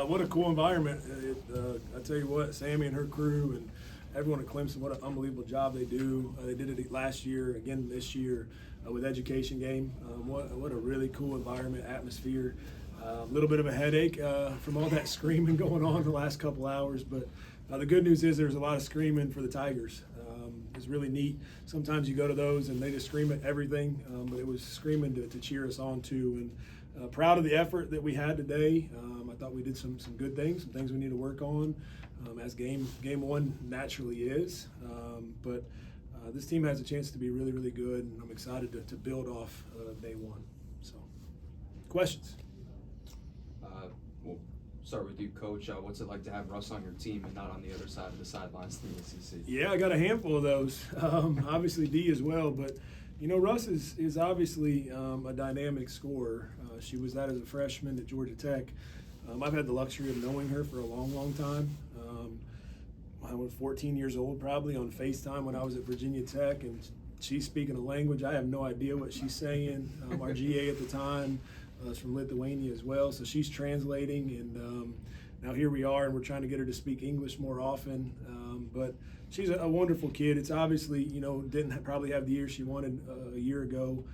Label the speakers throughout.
Speaker 1: What a cool environment. I tell you what, Sammy and her crew and everyone at Clemson, what an unbelievable job they do. They did it last year, again this year with Education Game. What a really cool environment, atmosphere. A little bit of a headache from all that screaming going on the last couple hours, but the good news is there's a lot of screaming for the Tigers. It's really neat. Sometimes you go to those and they just scream at everything, but it was screaming to cheer us on too. And proud of the effort that we had today. I thought we did some good things, some things we need to work on, as game one naturally is. But this team has a chance to be really, really good, and I'm excited to build off day one. So, questions?
Speaker 2: We'll start with you, Coach. What's it like to have Russ on your team and not on the other side of the sidelines in the ACC?
Speaker 1: Yeah, I got a handful of those. Obviously, D as well, but you know, Russ is obviously a dynamic scorer. She was that as a freshman at Georgia Tech. I've had the luxury of knowing her for a long, long time. I was 14 years old probably on FaceTime when I was at Virginia Tech, and she's speaking a language. I have no idea what she's saying. Our GA at the time is from Lithuania as well, so she's translating, and now here we are, and we're trying to get her to speak English more often. But she's a wonderful kid. It's obviously, you know, didn't probably have the year she wanted a year ago,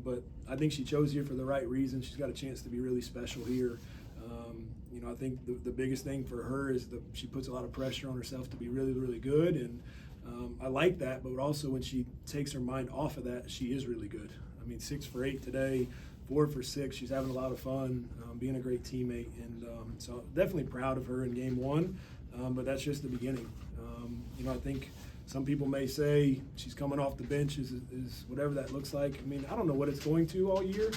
Speaker 1: but I think she chose here for the right reason. She's got a chance to be really special here. You know, I think the biggest thing for her is that she puts a lot of pressure on herself to be really, really good, and I like that, but also when she takes her mind off of that, she is really good. I mean, 6 for 8 today, 4 for 6. She's having a lot of fun, being a great teammate, and so definitely proud of her in game one, but that's just the beginning. You know, I think some people may say she's coming off the bench is whatever that looks like. I mean, I don't know what it's going to all year.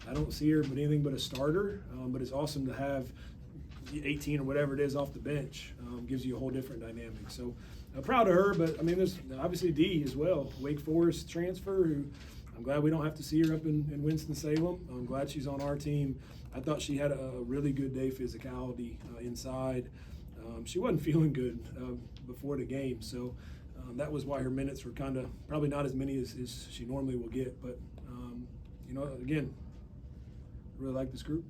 Speaker 1: I don't see her but anything but a starter, but it's awesome to have 18 or whatever it is off the bench. Gives you a whole different dynamic. So proud of her, but I mean, there's obviously D as well, Wake Forest transfer, who I'm glad we don't have to see her up in Winston-Salem. I'm glad she's on our team. I thought she had a really good day physicality inside. She wasn't feeling good before the game, so that was why her minutes were kind of probably not as many as she normally will get. But, you know, again, really like this group.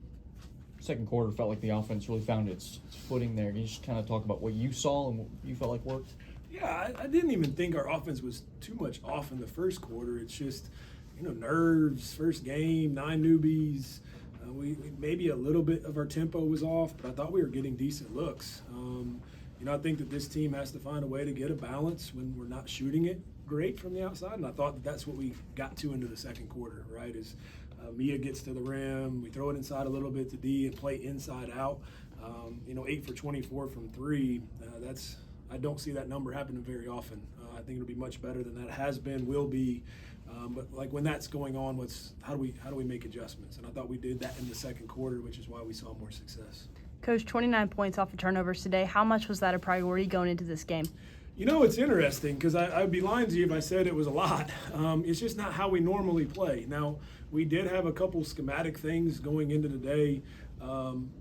Speaker 3: Second quarter felt like the offense really found its footing there. Can you just kind of talk about what you saw and what you felt like worked?
Speaker 1: Yeah, I didn't even think our offense was too much off in the first quarter. It's just, you know, nerves, first game, 9 newbies. We maybe a little bit of our tempo was off, but I thought we were getting decent looks. You know, I think that this team has to find a way to get a balance when we're not shooting it great from the outside, and I thought that's what we got to into the second quarter, right, is Mia gets to the rim, we throw it inside a little bit to D and play inside out. You know, 8 for 24 from 3, I don't see that number happening very often. I think it'll be much better than that has been, will be. But like when that's going on, how do we make adjustments? And I thought we did that in the second quarter, which is why we saw more success.
Speaker 4: Coach, 29 points off of turnovers today. How much was that a priority going into this game?
Speaker 1: You know, it's interesting because I'd be lying to you if I said it was a lot. It's just not how we normally play. Now, we did have a couple schematic things going into the day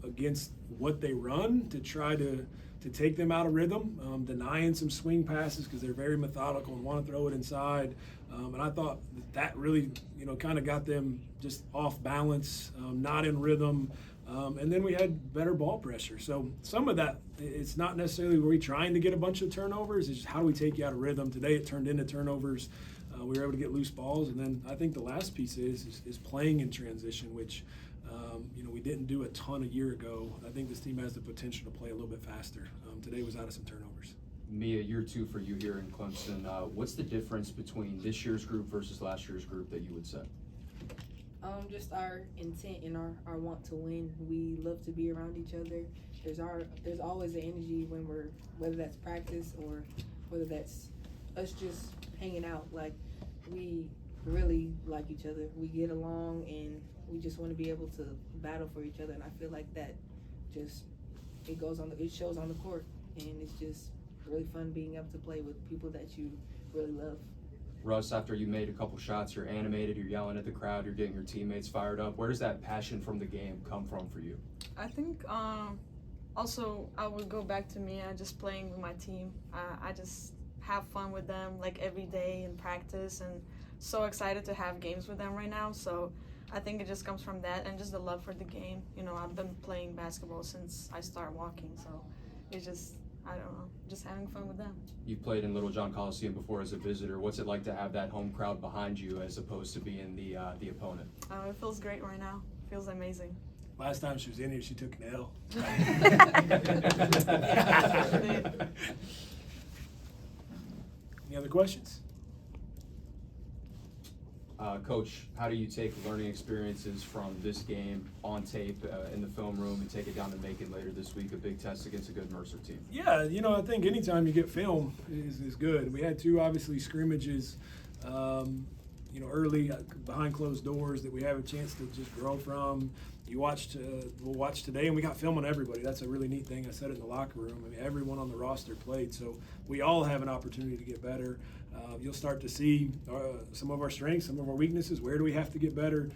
Speaker 1: against what they run to try to take them out of rhythm, denying some swing passes because they're very methodical and want to throw it inside. And I thought that really, you know, kind of got them just off balance, not in rhythm. And then we had better ball pressure. So some of that, it's not necessarily were we trying to get a bunch of turnovers. It's just how do we take you out of rhythm. Today it turned into turnovers. We were able to get loose balls. And then I think the last piece is playing in transition, which, you know, we didn't do a ton a year ago. I think this team has the potential to play a little bit faster. Today was out of some turnovers.
Speaker 2: Mia, year 2 for you here in Clemson. What's the difference between this year's group versus last year's group that you would say?
Speaker 5: Just our intent and our want to win. We love to be around each other. There's always an energy when whether that's practice or whether that's us just hanging out. Like, we really like each other. We get along and we just want to be able to battle for each other. And I feel like that just it shows on the court, and it's just really fun being able to play with people that you really love.
Speaker 2: Russ, after you made a couple shots, you're animated, you're yelling at the crowd, you're getting your teammates fired up. Where does that passion from the game come from for you?
Speaker 6: I think also I would go back to Mia, just playing with my team. I just have fun with them like every day in practice, and so excited to have games with them right now. So I think it just comes from that and just the love for the game. You know, I've been playing basketball since I started walking, so it's just, I don't know, just having fun with them.
Speaker 2: You've played in Little John Coliseum before as a visitor. What's it like to have that home crowd behind you as opposed to being the opponent?
Speaker 6: It feels great right now. It feels amazing.
Speaker 1: Last time she was in here, she took an L. Any other questions?
Speaker 2: Coach, how do you take learning experiences from this game on tape in the film room and take it down to Macon later this week, a big test against a good Mercer team?
Speaker 1: Yeah, you know, I think anytime you get film is good. We had two, obviously, scrimmages, you know, early behind closed doors that we have a chance to just grow from. You watched, we'll watch today, and we got film on everybody. That's a really neat thing. I said it in the locker room. I mean, everyone on the roster played, so we all have an opportunity to get better. You'll start to see some of our strengths, some of our weaknesses. Where do we have to get better?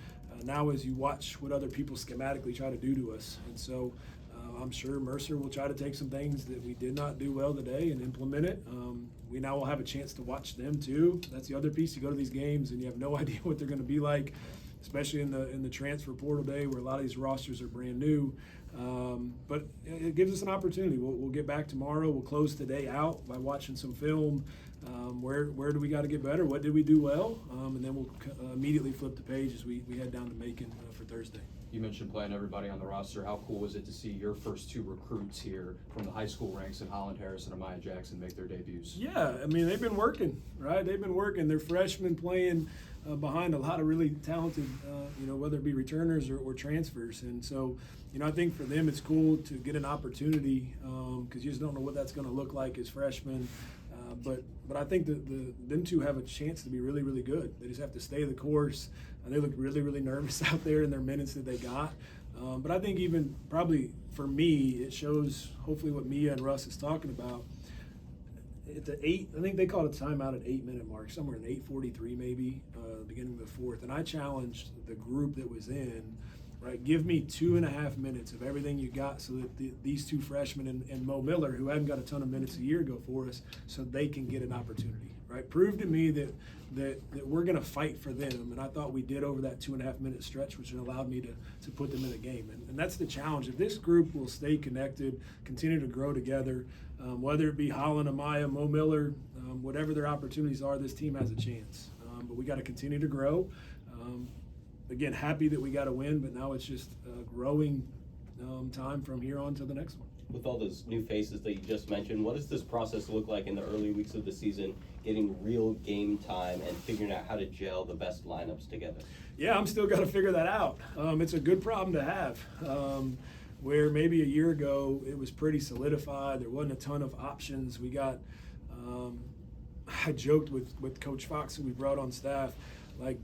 Speaker 1: Now as you watch what other people schematically try to do to us. And so I'm sure Mercer will try to take some things that we did not do well today and implement it. We now will have a chance to watch them too. That's the other piece. You go to these games and you have no idea what they're going to be like, especially in the transfer portal day where a lot of these rosters are brand new. But it gives us an opportunity. We'll get back tomorrow. We'll close today out by watching some film. Where do we got to get better? What did we do well? And then we'll immediately flip the page as we head down to Macon for Thursday.
Speaker 2: You mentioned playing everybody on the roster. How cool was it to see your first two recruits here from the high school ranks in Holland Harris and Amaya Jackson make their debuts?
Speaker 1: Yeah, I mean, they've been working, right? They've been working. They're freshmen playing behind a lot of really talented, you know, whether it be returners or transfers. And so, you know, I think for them it's cool to get an opportunity because you just don't know what that's going to look like as freshmen. But I think that them two have a chance to be really, really good. They just have to stay the course. They look really, really nervous out there in their minutes that they got. But I think even probably for me, it shows hopefully what Mia and Russ is talking about. At the I think they called a timeout at 8-minute mark, somewhere in 8:43 maybe, beginning of the fourth. And I challenged the group that was in, right, give me 2.5 minutes of everything you got so that these two freshmen and Mo Miller, who hadn't got a ton of minutes a year ago for us, so they can get an opportunity, right? Prove to me that we're going to fight for them. And I thought we did over that 2.5 minute stretch, which allowed me to put them in a game. And that's the challenge. If this group will stay connected, continue to grow together, whether it be Holland, Amaya, Mo Miller, whatever their opportunities are, this team has a chance. But we got to continue to grow. Again, happy that we got a win, but now it's just growing time from here on to the next one.
Speaker 7: With all those new faces that you just mentioned, what does this process look like in the early weeks of the season, getting real game time and figuring out how to gel the best lineups together?
Speaker 1: Yeah, I'm still got to figure that out. It's a good problem to have. Where maybe a year ago it was pretty solidified, there wasn't a ton of options. We got, I joked with Coach Fox, who we brought on staff, like,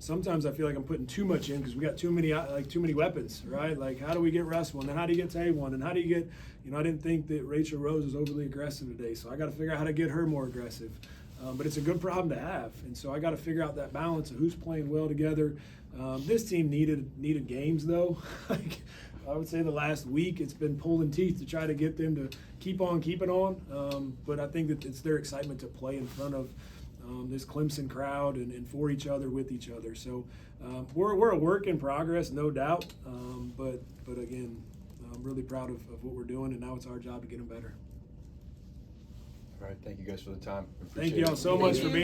Speaker 1: sometimes I feel like I'm putting too much in because we got too many weapons, right? Like, how do we get Russ one? And how do you get Tay one? And how do you get, you know, I didn't think that Rachel Rose was overly aggressive today, so I got to figure out how to get her more aggressive. But it's a good problem to have, and so I got to figure out that balance of who's playing well together. This team needed games though. Like, I would say the last week it's been pulling teeth to try to get them to keep on keeping on. But I think that it's their excitement to play in front of this Clemson crowd and for each other, with each other. So we're a work in progress, no doubt. But again, I'm really proud of what we're doing, and now it's our job to get them better.
Speaker 8: All right, thank you guys for the time.
Speaker 1: Thank you all so much for being